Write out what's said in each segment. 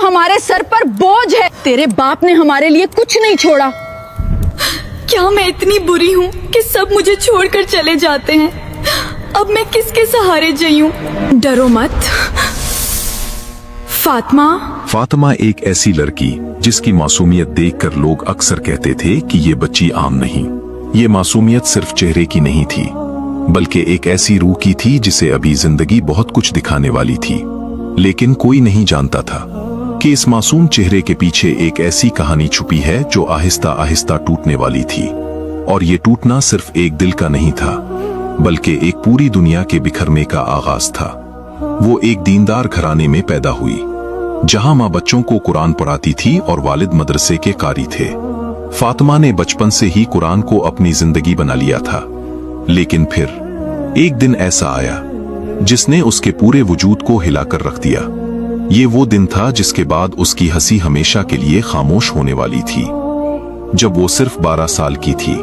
हमारे सर पर बोझ है। तेरे बाप ने हमारे लिए कुछ नहीं छोड़ा। क्या मैं इतनी बुरी हूँ कि सब मुझे छोड़कर चले जाते हैं? अब मैं किसके सहारे जीऊं? डरो मत फातिमा। फातिमा एक ऐसी लड़की जिसकी मासूमियत देखकर लोग अक्सर कहते थे कि ये बच्ची आम नहीं। ये मासूमियत सिर्फ चेहरे की नहीं थी, बल्कि एक ऐसी रूह की थी जिसे अभी जिंदगी बहुत कुछ दिखाने वाली थी। लेकिन कोई नहीं जानता था कि इस मासूम चेहरे के पीछे एक ऐसी कहानी छुपी है जो आहिस्ता आहिस्ता टूटने वाली थी। और ये टूटना सिर्फ एक दिल का नहीं था, बल्कि एक पूरी दुनिया के बिखरने का आगाज था। वो एक दीनदार घराने में पैदा हुई, जहां माँ बच्चों को कुरान पढ़ाती थी और वालिद मदरसे के कारी थे। फातिमा ने बचपन से ही कुरान को अपनी जिंदगी बना लिया था। लेकिन फिर एक दिन ऐसा आया जिसने उसके पूरे वजूद को हिलाकर रख दिया। ये वो दिन था जिसके बाद उसकी हंसी हमेशा के लिए खामोश होने वाली थी। जब वो सिर्फ 12 साल की थी,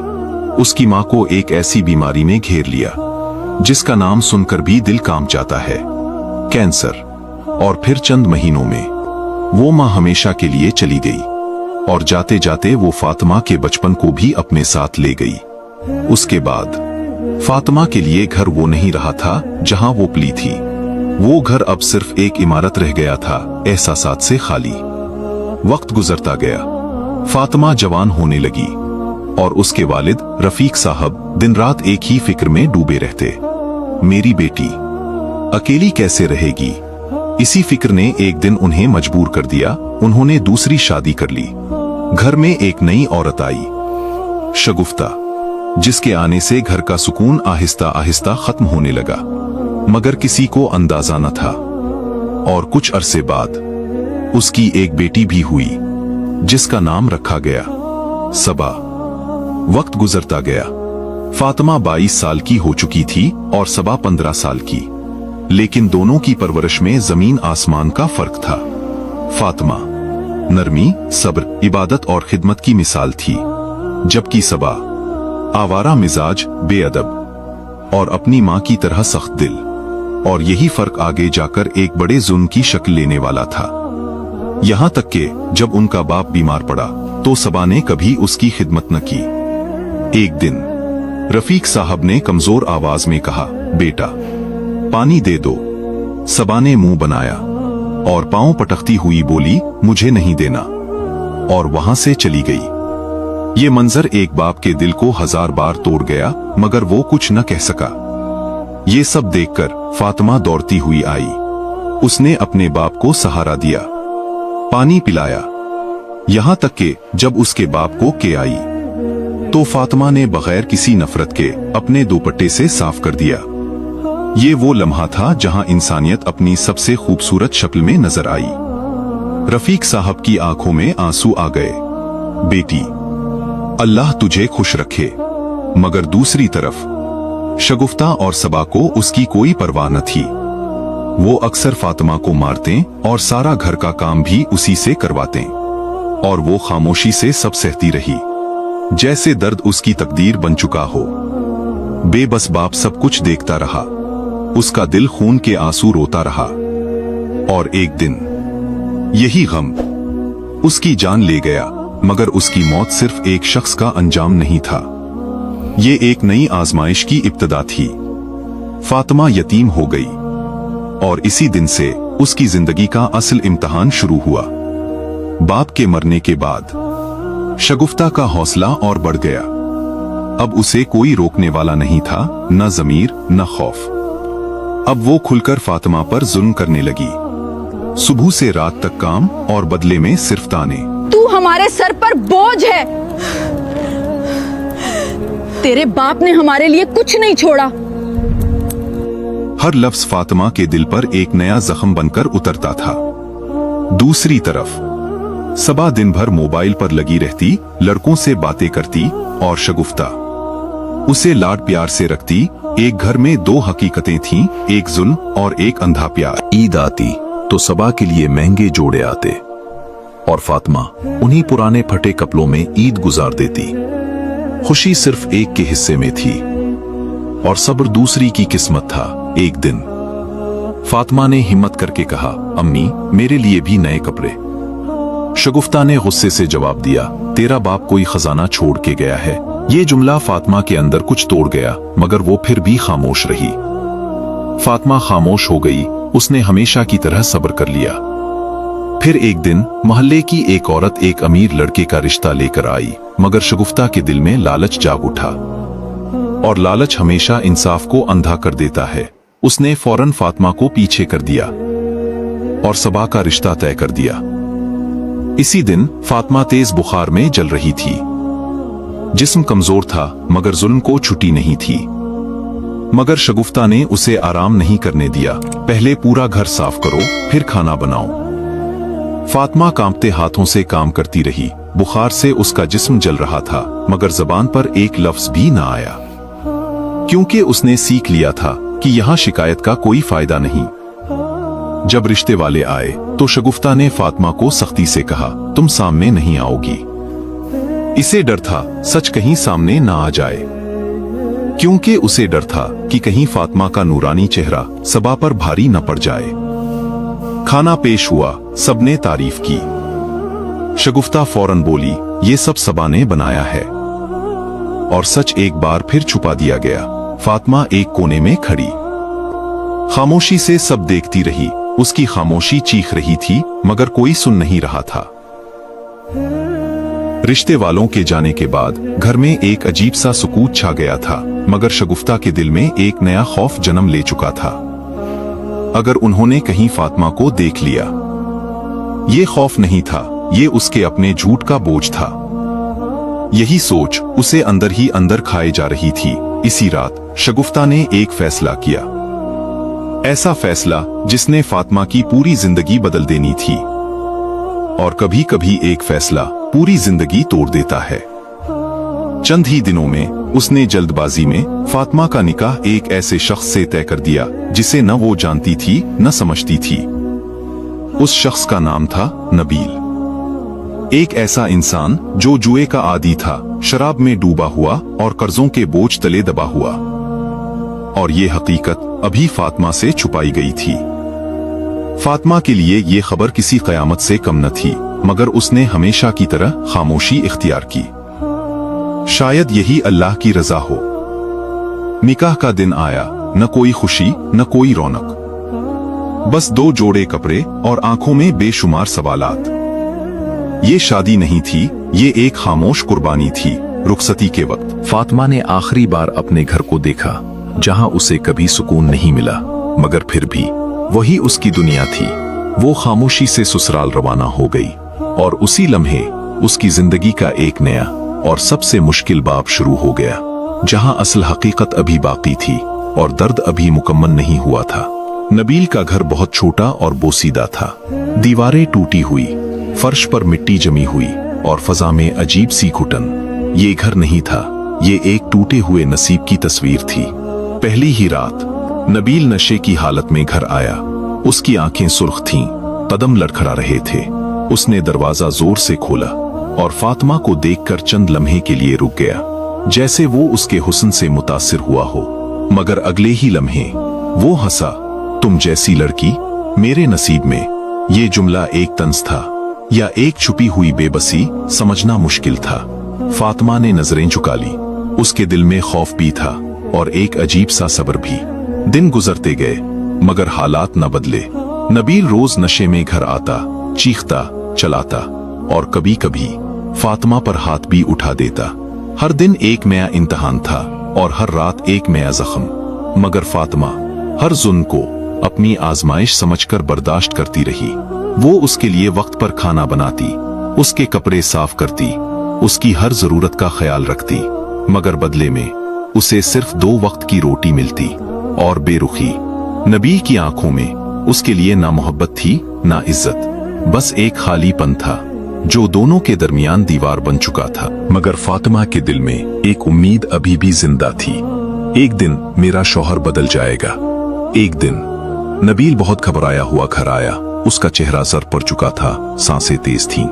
उसकी माँ को एक ऐसी बीमारी ने घेर लिया जिसका नाम सुनकर भी दिल कांप जाता है, कैंसर। और फिर चंद महीनों में वो माँ हमेशा के लिए चली गई, और जाते जाते वो फातिमा के बचपन को भी अपने साथ ले गई। उसके बाद फातिमा के लिए घर वो नहीं रहा था जहां वो पली थी। वो घर अब सिर्फ एक इमारत रह गया था, एहसासात से खाली। वक्त गुजरता गया, फातिमा जवान होने लगी, और उसके वालिद रफीक साहब दिन रात एक ही फिक्र में डूबे रहते। मेरी बेटी अकेली कैसे रहेगी? इसी फिक्र ने एक दिन उन्हें मजबूर कर दिया। उन्होंने दूसरी शादी कर ली। घर में एक नई औरत आई, शगुफ्ता, जिसके आने से घर का सुकून आहिस्ता आहिस्ता खत्म होने लगा, मगर किसी को अंदाजा न था। और कुछ अरसे बाद उसकी एक बेटी भी हुई, जिसका नाम रखा गया सबा। वक्त गुजरता गया, फातिमा 22 साल की हो चुकी थी और सबा 15 साल की। लेकिन दोनों की परवरिश में जमीन आसमान का फर्क था। फातिमा नरमी, सब्र, इबादत और खिदमत की मिसाल थी, जबकि सबा आवारा मिजाज, बेअदब और अपनी मां की तरह सख्त दिल। और यही फर्क आगे जाकर एक बड़े जुल्म की शक्ल लेने वाला था। यहां तक कि जब उनका बाप बीमार पड़ा तो सबा ने कभी उसकी खिदमत न की। एक दिन रफीक साहब ने कमजोर आवाज में कहा, बेटा पानी दे दो। सबा ने मुंह बनाया और पांव पटकती हुई बोली, मुझे नहीं देना, और वहां से चली गई। ये मंजर एक बाप के दिल को 1000 बार तोड़ गया, मगर वो कुछ न कह सका। ये सब देखकर फातिमा दौड़ती हुई आई। उसने अपने बाप को सहारा दिया, पानी पिलाया, यहां तक कि जब उसके बाप को के आई तो फातिमा ने बगैर किसी नफरत के अपने दुपट्टे से साफ कर दिया। ये वो लम्हा था जहां इंसानियत अपनी सबसे खूबसूरत शक्ल में नजर आई। रफीक साहब की आंखों में आंसू आ गए। बेटी, अल्लाह तुझे खुश रखे। मगर दूसरी तरफ शगुफ्ता और सबा को उसकी कोई परवाह न थी। वो अक्सर फातिमा को मारते और सारा घर का काम भी उसी से करवाते, और वो खामोशी से सब सहती रही, जैसे दर्द उसकी तकदीर बन चुका हो। बेबस बाप सब कुछ देखता रहा, उसका दिल खून के आंसू रोता रहा। और एक दिन यही गम उसकी जान ले गया, मगर उसकी मौत सिर्फ एक शख्स का अंजाम नहीं था, ये एक नई आजमाइश की इब्तिदा थी। फातिमा यतीम हो गई, और इसी दिन से उसकी जिंदगी का असल इम्तिहान शुरू हुआ। बाप के मरने के बाद शगुफ्ता का हौसला और बढ़ गया। अब उसे कोई रोकने वाला नहीं था, न ज़मीर न खौफ। अब वो खुलकर फातिमा पर जुल्म करने लगी, सुबह से रात तक काम, और बदले में सिर्फ ताने। तू हमारे सर पर बोझ है। तेरे बाप ने हमारे लिए कुछ नहीं छोड़ा। हर लफ्ज फातिमा के दिल पर एक नया जख्म बनकर उतरता था। दूसरी तरफ सबा दिन भर मोबाइल पर लगी रहती, लड़कों से बातें करती, और शगुफ्ता उसे लाड प्यार से रखती। एक घर में दो हकीकतें थीं, एक जुल्म और एक अंधा प्यार। ईद आती तो सबा के लिए महंगे जोड़े आते, और फातिमा उन्हीं पुराने फटे कपड़ों में ईद गुजार देती। खुशी सिर्फ एक के हिस्से में थी, और सब्र दूसरी की किस्मत था। एक दिन फातिमा ने हिम्मत करके कहा, अम्मी मेरे लिए भी नए कपड़े। शगुफ्ता ने गुस्से से जवाब दिया, तेरा बाप कोई खजाना छोड़ के गया है। ये जुमला फातिमा के अंदर कुछ तोड़ गया, मगर वो फिर भी खामोश रही। फातिमा खामोश हो गई। उसने हमेशा की तरह सब्र कर लिया। फिर एक दिन मोहल्ले की एक औरत एक अमीर लड़के का रिश्ता लेकर आई, मगर शगुफ्ता के दिल में लालच जाग उठा, और लालच हमेशा इंसाफ को अंधा कर देता है। उसने फौरन फातिमा को पीछे कर दिया और सबा का रिश्ता तय कर दिया। इसी दिन फातिमा तेज बुखार में जल रही थी। जिस्म कमजोर था, मगर जुल्म को छुट्टी नहीं थी। मगर शगुफ्ता ने उसे आराम नहीं करने दिया। पहले पूरा घर साफ करो, फिर खाना बनाओ। फातिमा कांपते हाथों से काम करती रही। बुखार से उसका जिस्म जल रहा था, मगर जबान पर एक लफ्ज भी ना आया, क्योंकि उसने सीख लिया था कि यहां शिकायत का कोई फायदा नहीं। जब रिश्ते वाले आए तो शगुफ्ता ने फातिमा को सख्ती से कहा, तुम सामने नहीं आओगी। इसे डर था सच कहीं सामने ना आ जाए, क्योंकि उसे डर था कि कहीं फातिमा का नूरानी चेहरा सबा पर भारी न पड़ जाए। खाना पेश हुआ, सबने तारीफ की। शगुफ्ता फौरन बोली, ये सब सबा ने बनाया है। और सच एक बार फिर छुपा दिया गया। फातिमा एक कोने में खड़ी खामोशी से सब देखती रही। उसकी खामोशी चीख रही थी, मगर कोई सुन नहीं रहा था। रिश्ते वालों के जाने के बाद घर में एक अजीब सा सुकूत छा गया था, मगर शगुफ्ता के दिल में एक नया खौफ जन्म ले चुका था। अगर उन्होंने कहीं फातिमा को देख लिया, ये खौफ नहीं था, ये उसके अपने झूठ का बोझ था। यही सोच उसे अंदर ही अंदर खाए जा रही थी। इसी रात शगुफ्ता ने एक फैसला किया, ऐसा फैसला जिसने फातिमा की पूरी जिंदगी बदल देनी थी। और कभी कभी एक फैसला पूरी जिंदगी तोड़ देता है। चंद ही दिनों में उसने जल्दबाजी में फातिमा का निकाह एक ऐसे शख्स से तय कर दिया जिसे न वो जानती थी न समझती थी। उस शख्स का नाम था नबील। एक ऐसा इंसान जो जुए का आदी था, शराब में डूबा हुआ और कर्जों के बोझ तले दबा हुआ। और ये हकीकत अभी फातिमा से छुपाई गई थी। फातिमा के लिए ये खबर किसी कयामत से कम न थी, मगर उसने हमेशा की तरह खामोशी इख्तियार की। शायद यही अल्लाह की रजा हो। निकाह का दिन आया, न कोई खुशी न कोई रौनक, बस दो जोड़े कपड़े और आंखों में बेशुमार सवालात। ये शादी नहीं थी, ये एक खामोश कुर्बानी थी। रुखसती के वक्त फातिमा ने आखिरी बार अपने घर को देखा, जहां उसे कभी सुकून नहीं मिला, मगर फिर भी वही उसकी दुनिया थी। वो खामोशी से ससुराल रवाना हो गई, और उसी लम्हे उसकी जिंदगी का एक नया और सबसे मुश्किल बाब शुरू हो गया, जहां असल हकीकत अभी बाकी थी और दर्द अभी मुकम्मल नहीं हुआ था। नबील का घर बहुत छोटा और बोसीदा था। दीवारें टूटी हुई, फर्श पर मिट्टी जमी हुई और फजा में अजीब सी घुटन। ये घर नहीं था, ये एक टूटे हुए नसीब की तस्वीर थी। पहली ही रात नबील नशे की हालत में घर आया। उसकी आंखें सुर्ख थीं, कदम लड़खड़ा रहे थे। उसने दरवाजा जोर से खोला और फातिमा को देखकर चंद लम्हे के लिए रुक गया, जैसे वो उसके हुस्न से मुतासिर हुआ हो। मगर अगले ही लम्हे वो हंसा, तुम जैसी लड़की मेरे नसीब में। ये जुमला एक तंज था या एक छुपी हुई बेबसी, समझना मुश्किल था। फातिमा ने नजरें झुका ली। उसके दिल में खौफ भी था और एक अजीब सा सब्र भी। दिन गुजरते गए, मगर हालात न बदले। नबील रोज नशे में घर आता, चीखता, चलाता और कभी कभी फातिमा पर हाथ भी उठा देता। हर दिन एक नया इम्तिहान था और हर रात एक नया जख्म। मगर फातिमा हर जुल्म को अपनी आजमाइश समझकर बर्दाश्त करती रही। वो उसके लिए वक्त पर खाना बनाती, उसके कपड़े साफ करती, उसकी हर जरूरत का ख्याल रखती, मगर बदले में उसे सिर्फ 2 वक्त की रोटी मिलती और बेरुखी। नबी की आंखों में उसके लिए ना मोहब्बत थी ना इज्जत, बस एक खालीपन था जो दोनों के दरमियान दीवार बन चुका था। मगर फातिमा के दिल में एक उम्मीद अभी भी जिंदा थी। एक दिन मेरा शौहर बदल जाएगा। एक दिन नबील बहुत घबराया हुआ घर आया। उसका चेहरा सर पड़ चुका था, सांसें तेज थीं।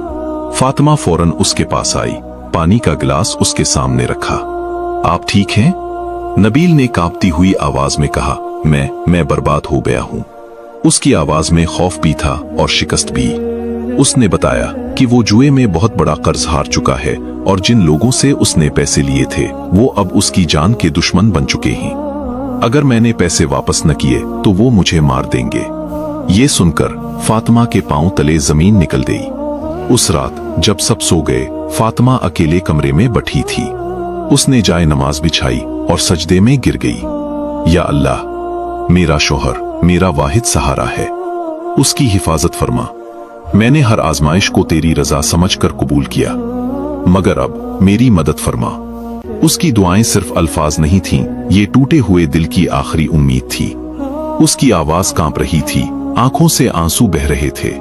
फातिमा फौरन उसके पास आई, पानी का गिलास उसके सामने रखा। आप ठीक हैं? नबील ने कांपती हुई आवाज में कहा, मैं बर्बाद हो गया हूं। उसकी आवाज में खौफ भी था और शिकस्त भी। उसने बताया कि वो जुए में बहुत बड़ा कर्ज हार चुका है और जिन लोगों से उसने पैसे लिए थे वो अब उसकी जान के दुश्मन बन चुके हैं। अगर मैंने पैसे वापस न किए तो वो मुझे मार देंगे। ये सुनकर फातिमा के पांव तले जमीन निकल गई। उस रात जब सब सो गए, फातिमा अकेले कमरे में बैठी थी। उसने जाए नमाज बिछाई और सजदे में गिर गई। या अल्लाह, मेरा शौहर मेरा वाहिद सहारा है, उसकी हिफाजत फरमा। मैंने हर आजमाइश को तेरी रजा समझकर कबूल किया, मगर अब मेरी मदद फरमा। उसकी दुआएं सिर्फ अल्फाज नहीं थीं, ये टूटे हुए दिल की आखिरी उम्मीद थी। उसकी आवाज कांप रही थी, आंखों से आंसू बह रहे थे।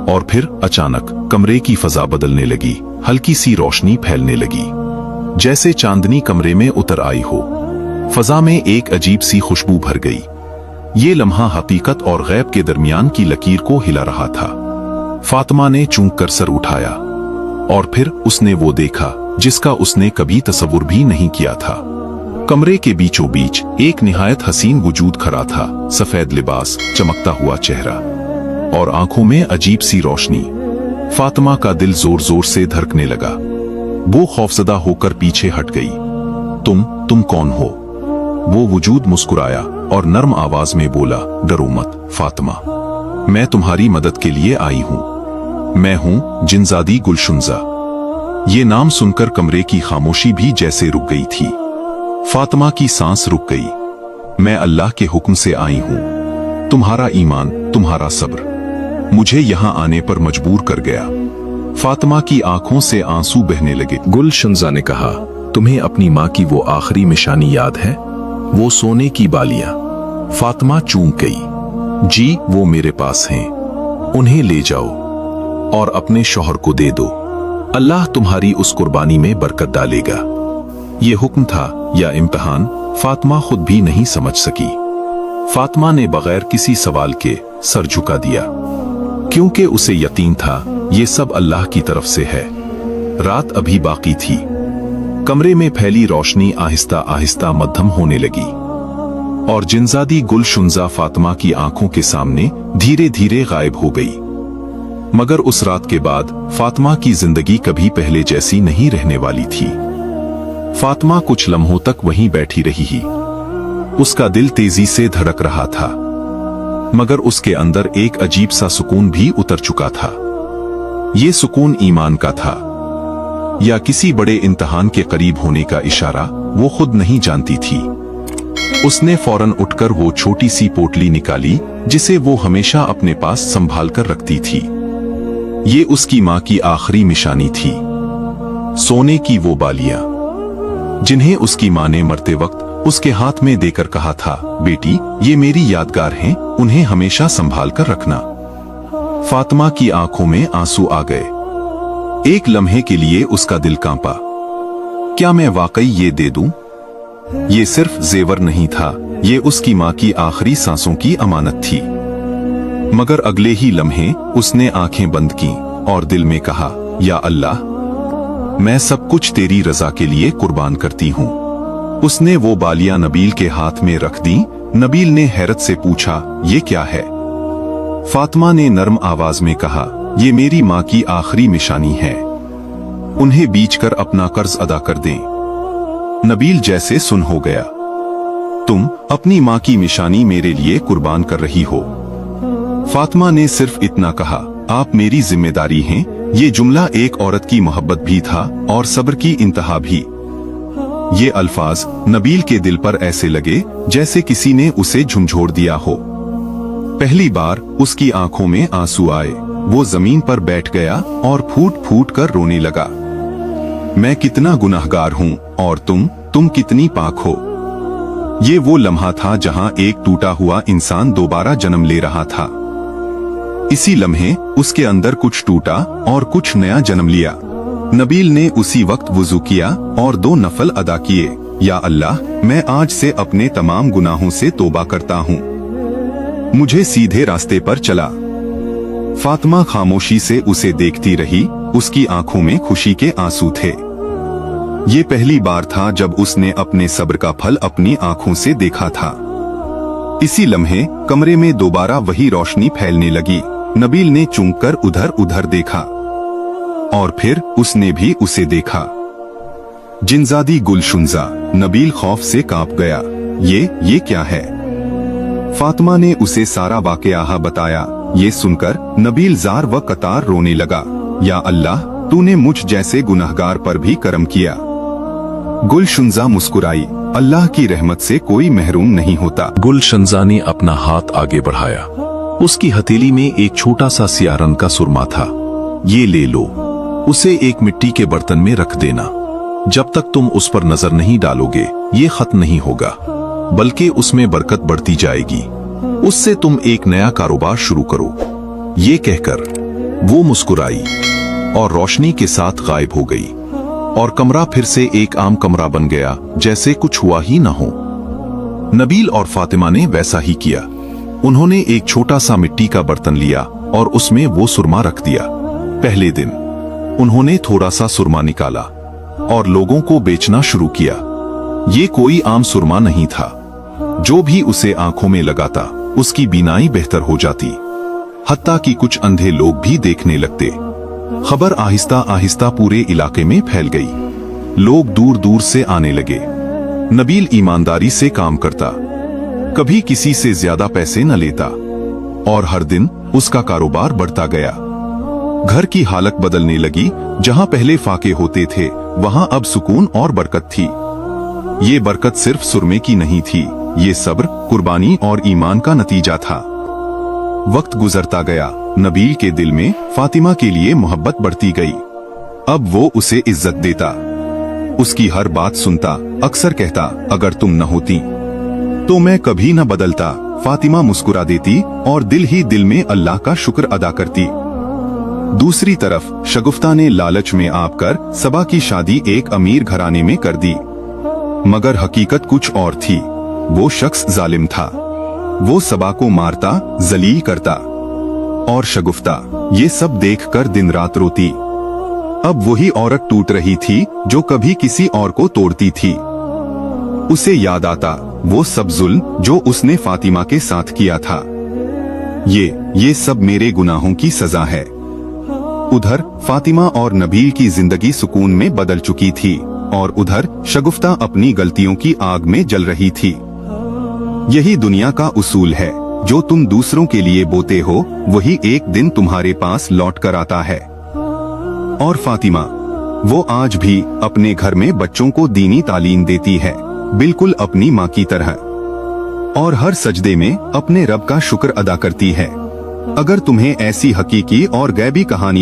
और फिर अचानक कमरे की फजा बदलने लगी, हल्की सी रोशनी फैलने लगी, जैसे चांदनी कमरे में उतर आई हो। फजा में एक अजीब सी खुशबू भर गई। ये लम्हा हकीकत और गैब के दरमियान की लकीर को हिला रहा था। फातिमा ने चूक कर सर उठाया और फिर उसने वो देखा जिसका उसने कभी तसव्वुर भी नहीं किया था। कमरे के बीचों बीच एक निहायत हसीन वजूद खड़ा था, सफेद लिबास, चमकता हुआ चेहरा और आंखों में अजीब सी रोशनी। फातिमा का दिल जोर जोर से धड़कने लगा। वो खौफजदा होकर पीछे हट गई। तुम कौन हो? वो वजूद मुस्कुराया और नर्म आवाज में बोला, डरो मत फातिमा, मैं तुम्हारी मदद के लिए आई हूं। मैं हूं जिनजादी गुलशुंजा। ये नाम सुनकर कमरे की खामोशी भी जैसे रुक गई थी। फातिमा की सांस रुक गई। मैं अल्लाह के हुक्म से आई हूं। तुम्हारा ईमान, तुम्हारा सब्र मुझे यहां आने पर मजबूर कर गया। फातिमा की आंखों से आंसू बहने लगे। गुलशुंजा ने कहा, तुम्हें अपनी माँ की वो आखिरी निशानी याद है? वो सोने की बालियां। फातिमा चूक गई। जी, वो मेरे पास हैं। उन्हें ले जाओ और अपने शौहर को दे दो। अल्लाह तुम्हारी उस कुर्बानी में बरकत डालेगा। ये हुक्म था या इम्तिहान, फातिमा खुद भी नहीं समझ सकी। फातिमा ने बगैर किसी सवाल के सर झुका दिया, क्योंकि उसे यकीन था ये सब अल्लाह की तरफ से है। रात अभी बाकी थी। कमरे में फैली रोशनी आहिस्ता आहिस्ता मध्यम होने लगी और जिनजादी गुलशुंजा फातिमा की आंखों के सामने धीरे धीरे गायब हो गई। मगर उस रात के बाद फातिमा की जिंदगी कभी पहले जैसी नहीं रहने वाली थी। फातिमा कुछ लम्हों तक वहीं बैठी रही। उसका दिल तेजी से धड़क रहा था, मगर उसके अंदर एक अजीब सा सुकून भी उतर चुका था। ये सुकून ईमान का था या किसी बड़े इम्तिहान के करीब होने का इशारा, वो खुद नहीं जानती थी। उसने फौरन उठकर वो छोटी सी पोटली निकाली जिसे वो हमेशा अपने पास संभाल कर रखती थी। ये उसकी माँ की आखिरी निशानी थी, सोने की वो बालियां जिन्हें उसकी माँ ने मरते वक्त उसके हाथ में देकर कहा था, बेटी ये मेरी यादगार हैं, उन्हें हमेशा संभाल कर रखना। फातिमा की आंखों में आंसू आ गए। एक लम्हे के लिए उसका दिल कांपा। क्या मैं वाकई ये दे दूं? ये सिर्फ जेवर नहीं था, ये उसकी माँ की आखिरी सांसों की अमानत थी। मगर अगले ही लम्हे उसने आंखें बंद की और दिल में कहा, या अल्लाह, मैं सब कुछ तेरी रजा के लिए कुर्बान करती हूँ। उसने वो बालियां नबील के हाथ में रख दी। नबील ने हैरत से पूछा, ये क्या है? फातिमा ने नर्म आवाज में कहा, ये मेरी माँ की आखिरी निशानी है, उन्हें बीच कर अपना कर्ज अदा कर दें। नबील जैसे सुन हो गया। तुम अपनी माँ की निशानी मेरे लिए कुर्बान कर रही हो? फातिमा ने सिर्फ इतना कहा, आप मेरी जिम्मेदारी हैं। ये जुमला एक औरत की मोहब्बत भी था और सब्र की इंतहा भी। ये अल्फाज नबील के दिल पर ऐसे लगे जैसे किसी ने उसे झंझोड़ दिया हो। पहली बार उसकी आंखों में आंसू आए। वो जमीन पर बैठ गया और फूट फूट कर रोने लगा। मैं कितना गुनाहगार हूँ और तुम कितनी पाक हो। ये वो लम्हा था जहां एक टूटा हुआ इंसान दोबारा जन्म ले रहा था। इसी लम्हे उसके अंदर कुछ टूटा और कुछ नया जन्म लिया। नबील ने उसी वक्त वुजू किया और 2 नफल अदा किए। या अल्लाह, मैं आज से अपने तमाम गुनाहों से तौबा करता हूँ, मुझे सीधे रास्ते पर चला। फातिमा खामोशी से उसे देखती रही। उसकी आंखों में खुशी के आंसू थे। ये पहली बार था जब उसने अपने सब्र का फल अपनी आंखों से देखा था। इसी लम्हे कमरे में दोबारा वही रोशनी फैलने लगी। नबील ने चूक कर उधर उधर देखा और फिर उसने भी उसे देखा। जिनजादी गुलशुंजा। नबील खौफ से कांप गया। ये क्या है? फातिमा ने उसे सारा वाकया बताया। ये सुनकर नबील जार व कतार रोने लगा। या अल्लाह, तूने मुझ जैसे गुनहगार पर भी करम किया। गुलशुंजा मुस्कुराई। अल्लाह की रहमत से कोई महरूम नहीं होता। गुलशंजा ने अपना हाथ आगे बढ़ाया। उसकी हथेली में एक छोटा सा सियाह रंग का सुरमा था। ये ले लो, उसे एक मिट्टी के बर्तन में रख देना। जब तक तुम उस पर नजर नहीं डालोगे ये खत्म नहीं होगा, बल्कि उसमें बरकत बढ़ती जाएगी। उससे तुम एक नया कारोबार शुरू करो। ये कहकर वो मुस्कुराई और रोशनी के साथ गायब हो गई और कमरा फिर से एक आम कमरा बन गया, जैसे कुछ हुआ ही ना हो। नबील और फातिमा ने वैसा ही किया। उन्होंने एक छोटा सा मिट्टी का बर्तन लिया और उसमें वो सुरमा रख दिया। पहले दिन उन्होंने थोड़ा सा सुरमा निकाला और लोगों को बेचना शुरू किया। ये कोई आम सुरमा नहीं था। जो भी उसे आंखों में लगाता उसकी बीनाई बेहतर हो जाती, हत्ता कि कुछ अंधे लोग भी देखने लगते। खबर आहिस्ता आहिस्ता पूरे इलाके में फैल गई। लोग दूर दूर से आने लगे। नबील ईमानदारी से काम करता, कभी किसी से ज्यादा पैसे न लेता और हर दिन उसका कारोबार बढ़ता गया। घर की हालत बदलने लगी। जहां पहले फाके होते थे वहां अब सुकून और बरकत थी। ये बरकत सिर्फ सुरमे की नहीं थी, ये सब्र, कुर्बानी और ईमान का नतीजा था। वक्त गुजरता गया। नबील के दिल में फातिमा के लिए मोहब्बत बढ़ती गई। अब वो उसे इज्जत देता, उसकी हर बात सुनता। अक्सर कहता, अगर तुम न होती तो मैं कभी न बदलता। फातिमा मुस्कुरा देती और दिल ही दिल में अल्लाह का शुक्र अदा करती। दूसरी तरफ शगुफ्ता ने लालच में आकर सबा की शादी एक अमीर घराने में कर दी, मगर हकीकत कुछ और थी। वो शख्स जालिम था। वो सबा को मारता, जलील करता और शगुफ्ता ये सब देखकर दिन रात रोती। अब वही औरत टूट रही थी जो कभी किसी और को तोड़ती थी। उसे याद आता वो सब जुल्म जो उसने फातिमा के साथ किया था। ये सब मेरे गुनाहों की सजा है। उधर फातिमा और नबील की जिंदगी सुकून में बदल चुकी थी और उधर शगुफ्ता अपनी गलतियों की आग में जल रही थी। यही दुनिया का उसूल है, जो तुम दूसरों के लिए बोते हो वही एक दिन तुम्हारे पास लौट कर आता है। और फातिमा, वो आज भी अपने घर में बच्चों को दीनी तालीम देती है, बिल्कुल अपनी माँ की तरह, और हर सजदे में अपने रब का शुक्र अदा करती है। अगर तुम्हें ऐसी हकीकी और गैबी कहानी